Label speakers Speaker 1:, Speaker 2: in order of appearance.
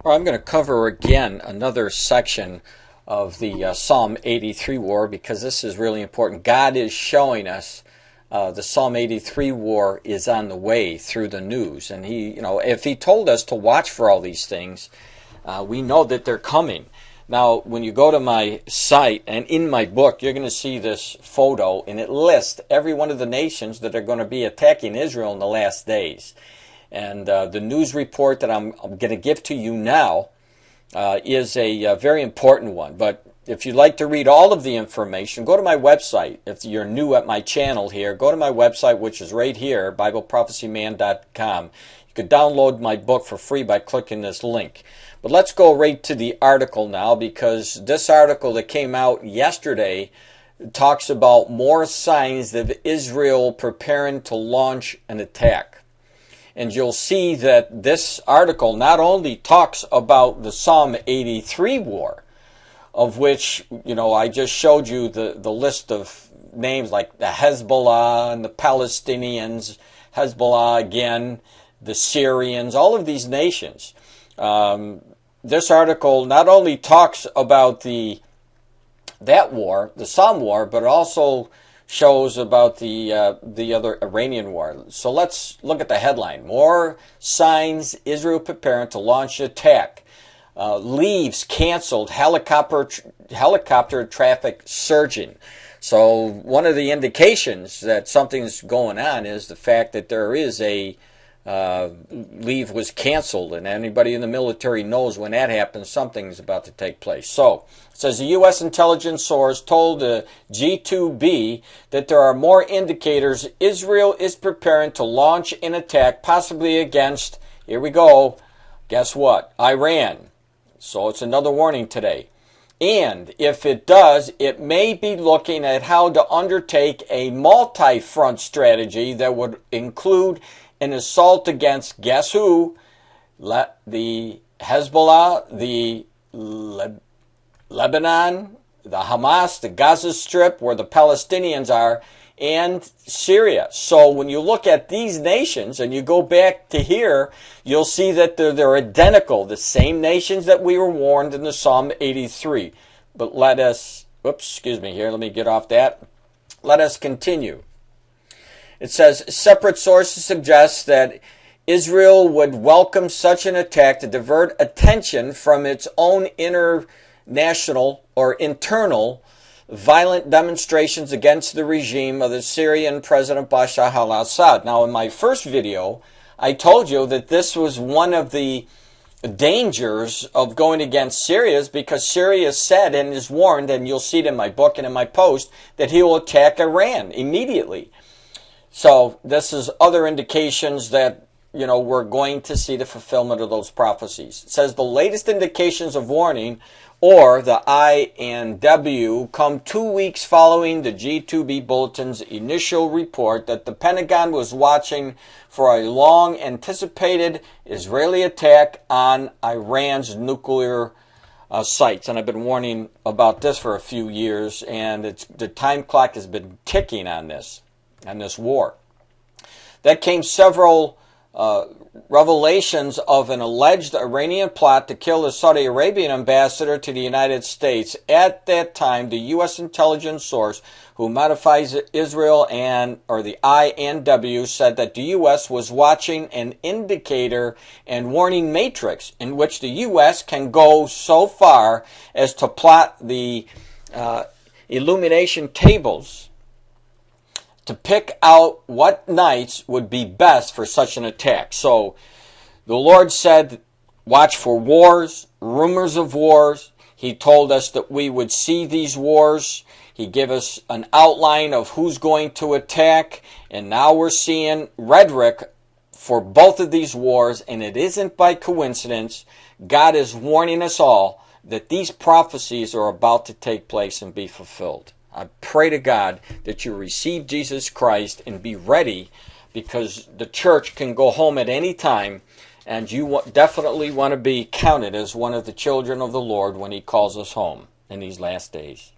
Speaker 1: Well, I'm going to cover again another section of the Psalm 83 war because this is really important. God is showing us the Psalm 83 war is on the way through the news. And if he told us to watch for all these things, we know that they're coming. Now, when you go to my site and in my book, you're going to see this photo, and it lists every one of the nations that are going to be attacking Israel in the last days. And the news report that I'm going to give to you now is a very important one. But if you'd like to read all of the information, go to my website. If you're new at my channel here, go to my website, which is right here, BibleProphecyMan.com. You could download my book for free by clicking this link. But let's go right to the article now, because this article that came out yesterday talks about more signs of Israel preparing to launch an attack. And you'll see that this article not only talks about the Psalm 83 war, of which, I just showed you the list of names like the Hezbollah and the Palestinians, Hezbollah again, the Syrians, all of these nations. This article not only talks about that war, the Psalm war, but also shows about the other Iranian war. So let's look at the headline. More signs Israel preparing to launch attack. Leaves canceled, helicopter traffic surging. So one of the indications that something's going on is the fact that there is a leave was canceled, and anybody in the military knows when that happens, something's about to take place. So it says the U.S. intelligence source told the G2B that there are more indicators Israel is preparing to launch an attack, possibly against, here we go, guess what, Iran. So it's another warning today. And if it does, it may be looking at how to undertake a multi-front strategy that would include an assault against, guess who? The Hezbollah, the Lebanon, the Hamas, the Gaza Strip, where the Palestinians are, and Syria. So when you look at these nations and you go back to here, you'll see that they're identical, the same nations that we were warned in the Psalm 83. But let us get off that. Let us continue. It says, separate sources suggest that Israel would welcome such an attack to divert attention from its own international or internal violent demonstrations against the regime of the Syrian President Bashar al-Assad. Now, in my first video, I told you that this was one of the dangers of going against Syria, because Syria said and is warned, and you'll see it in my book and in my post, that he will attack Iran immediately. So this is other indications that, we're going to see the fulfillment of those prophecies. It says the latest indications of warning, or the INW, come 2 weeks following the G2B Bulletin's initial report that the Pentagon was watching for a long-anticipated Israeli attack on Iran's nuclear sites. And I've been warning about this for a few years, and the time clock has been ticking on this war. That came several revelations of an alleged Iranian plot to kill the Saudi Arabian ambassador to the United States. At that time, the U.S. intelligence source who modifies Israel or the INW said that the U.S. was watching an indicator and warning matrix in which the U.S. can go so far as to plot the illumination tables to pick out what nights would be best for such an attack. So the Lord said, watch for wars, rumors of wars. He told us that we would see these wars. He gave us an outline of who's going to attack. And now we're seeing rhetoric for both of these wars. And it isn't by coincidence. God is warning us all that these prophecies are about to take place and be fulfilled. I pray to God that you receive Jesus Christ and be ready, because the church can go home at any time, and you definitely want to be counted as one of the children of the Lord when He calls us home in these last days.